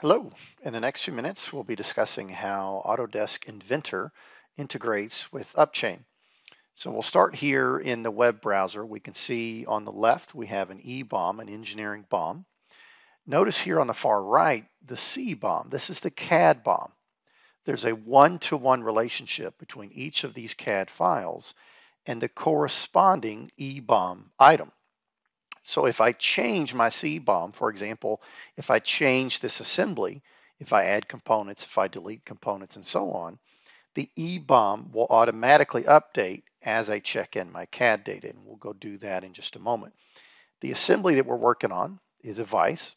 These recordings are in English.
Hello. In the next few minutes, we'll be discussing how Autodesk Inventor integrates with Upchain. So we'll start here in the web browser. We can see on the left, we have an E BOM, an engineering BOM. Notice here on the far right, the C BOM. This is the CAD BOM. There's a one-to-one relationship between each of these CAD files and the corresponding E BOM item. So if I change my C BOM, for example, if I change this assembly, if I add components, if I delete components and so on, the E BOM will automatically update as I check in my CAD data, and we'll go do that in just a moment. The assembly that we're working on is a vise.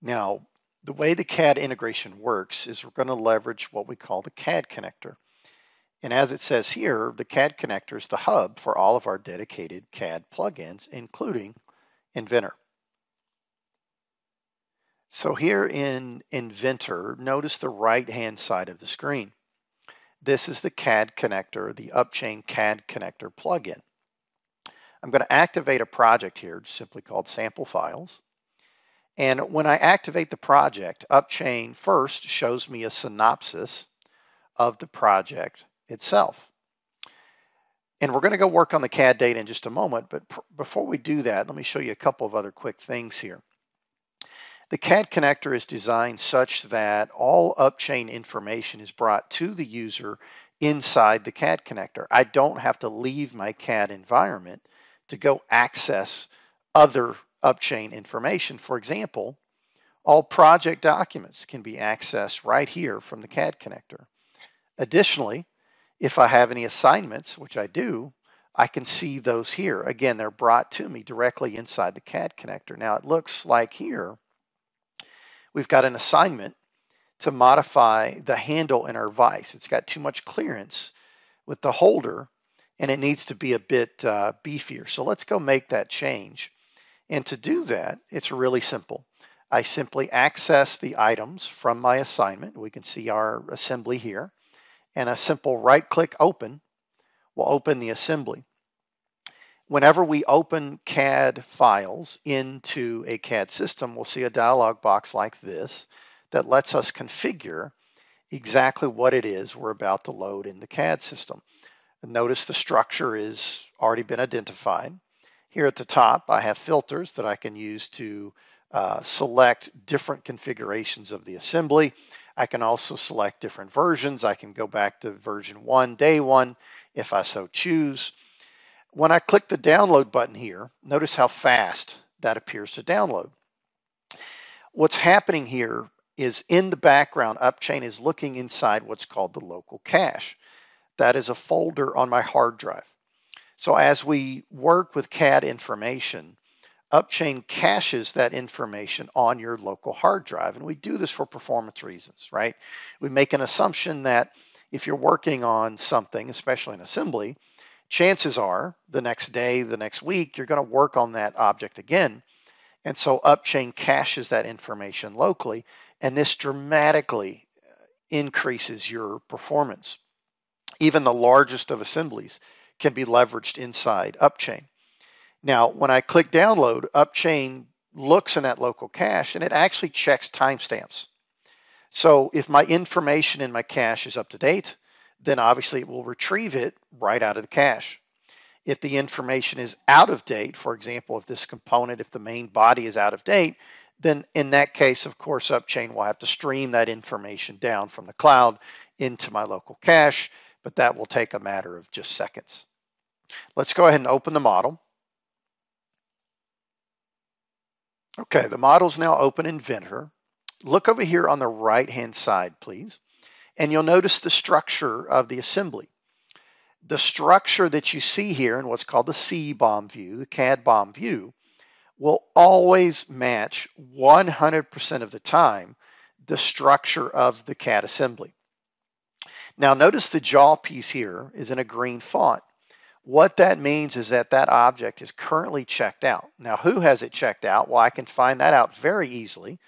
Now, the way the CAD integration works is we're going to leverage what we call the Cad Connector. And as it says here, the Cad Connector is the hub for all of our dedicated CAD plugins, including Inventor. So here in Inventor, notice the right-hand side of the screen. This is the Cad Connector, the Upchain Cad Connector plugin. I'm going to activate a project here, simply called Sample Files. And when I activate the project, Upchain first shows me a synopsis of the project itself. And we're going to go work on the CAD data in just a moment, but before we do that, let me show you a couple of other quick things here. The Cad Connector is designed such that all Upchain information is brought to the user inside the Cad Connector. I don't have to leave my CAD environment to go access other Upchain information. For example, all project documents can be accessed right here from the Cad Connector. Additionally, if I have any assignments, which I do, I can see those here. Again, they're brought to me directly inside the Cad Connector. Now it looks like here we've got an assignment to modify the handle in our vise. It's got too much clearance with the holder and it needs to be a bit beefier. So let's go make that change. And to do that, it's really simple. I simply access the items from my assignment. We can see our assembly here. And a simple right-click open will open the assembly. Whenever we open CAD files into a CAD system, we'll see a dialog box like this that lets us configure exactly what it is we're about to load in the CAD system. And notice the structure has already been identified. Here at the top, I have filters that I can use to select different configurations of the assembly. I can also select different versions. I can go back to version 1, day 1, if I so choose. When I click the download button here, notice how fast that appears to download. What's happening here is in the background, Upchain is looking inside what's called the local cache. That is a folder on my hard drive. So as we work with CAD information, Upchain caches that information on your local hard drive. And we do this for performance reasons, right? We make an assumption that if you're working on something, especially in assembly, chances are the next day, the next week, you're going to work on that object again. And so Upchain caches that information locally, and this dramatically increases your performance. Even the largest of assemblies can be leveraged inside Upchain. Now, when I click download, Upchain looks in that local cache and it actually checks timestamps. So if my information in my cache is up to date, then obviously it will retrieve it right out of the cache. If the information is out of date, for example, if this component, if the main body is out of date, then in that case, of course, Upchain will have to stream that information down from the cloud into my local cache, but that will take a matter of just seconds. Let's go ahead and open the model. Okay, the model's now open in Inventor. Look over here on the right-hand side, please, and you'll notice the structure of the assembly. The structure that you see here in what's called the C BOM view, the CAD BOM view, will always match 100% of the time the structure of the CAD assembly. Now notice the jaw piece here is in a green font. What that means is that that object is currently checked out. Now, who has it checked out? Well, I can find that out very easily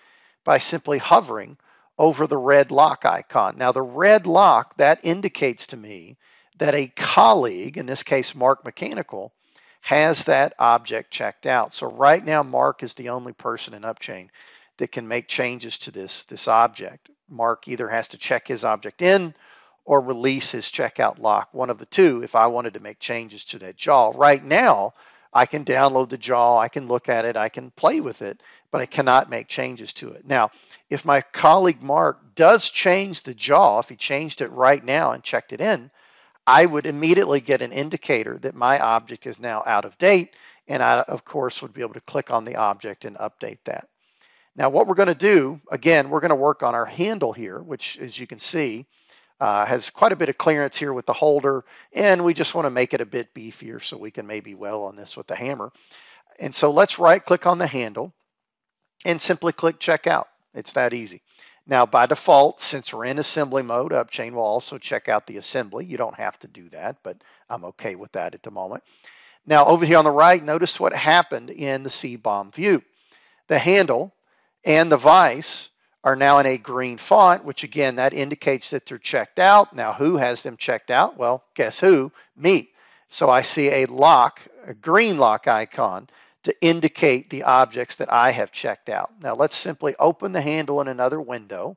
by simply hovering over the red lock icon. Now, the red lock, that indicates to me that a colleague, in this case, Mark Mechanical, has that object checked out. So right now, Mark is the only person in Upchain that can make changes to this object. Mark either has to check his object in or release his checkout lock, one of the two, if I wanted to make changes to that jaw. Right now, I can download the jaw, I can look at it, I can play with it, but I cannot make changes to it. Now, if my colleague Mark does change the jaw, if he changed it right now and checked it in, I would immediately get an indicator that my object is now out of date, and I, of course, would be able to click on the object and update that. Now, what we're going to do, again, we're going to work on our handle here, which, as you can see, has quite a bit of clearance here with the holder, and we just want to make it a bit beefier so we can maybe weld on this with the hammer. And so let's right-click on the handle and simply click Checkout. It's that easy. Now, by default, since we're in assembly mode, Upchain will also check out the assembly. You don't have to do that, but I'm okay with that at the moment. Now, over here on the right, notice what happened in the C-BOM view. The handle and the vise are now in a green font, which again, that indicates that they're checked out. Now, who has them checked out? Well, guess who? Me. So I see a lock, a green lock icon to indicate the objects that I have checked out. Now, let's simply open the handle in another window,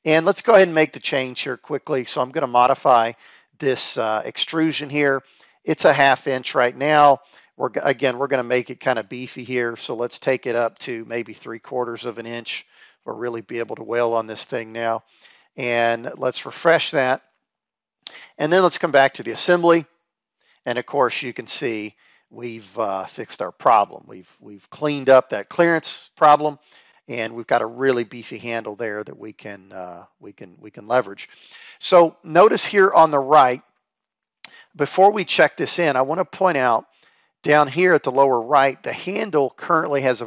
and let's go ahead and make the change here quickly. So I'm going to modify this extrusion here. It's a 1/2 inch right now. We're going to make it kind of beefy here. So let's take it up to maybe 3/4 of an inch. We'll really be able to weld on this thing now. And let's refresh that. And then let's come back to the assembly. And of course, you can see we've fixed our problem. We've cleaned up that clearance problem, and we've got a really beefy handle there that we can leverage. So notice here on the right, before we check this in, I want to point out down here at the lower right, the handle currently has a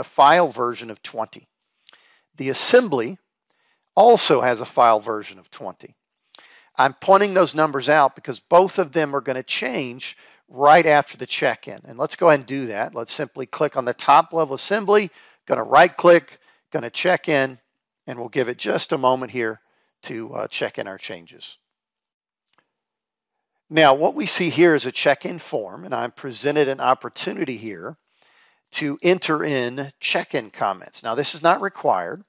file version of 20. The assembly also has a file version of 20. I'm pointing those numbers out because both of them are going to change right after the check-in. And let's go ahead and do that. Let's simply click on the top level assembly, going to right click, going to check in, and we'll give it just a moment here to check in our changes. Now, what we see here is a check-in form, and I'm presented an opportunity here to enter in check-in comments. Now, this is not required.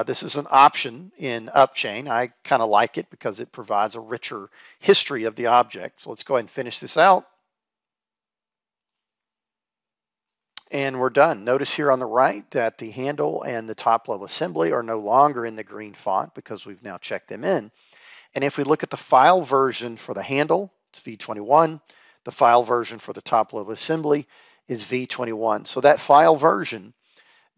This is an option in Upchain. I kind of like it because it provides a richer history of the object. So let's go ahead and finish this out. And we're done. Notice here on the right that the handle and the top level assembly are no longer in the green font because we've now checked them in. And if we look at the file version for the handle, it's V21. The file version for the top level assembly is V21. So that file version,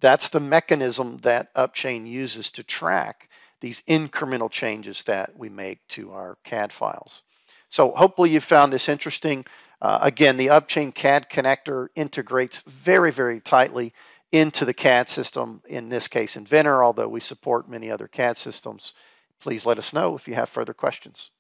that's the mechanism that Upchain uses to track these incremental changes that we make to our CAD files. So hopefully you found this interesting. Again, the Upchain Cad Connector integrates very, very tightly into the CAD system, in this case Inventor, although we support many other CAD systems. Please let us know if you have further questions.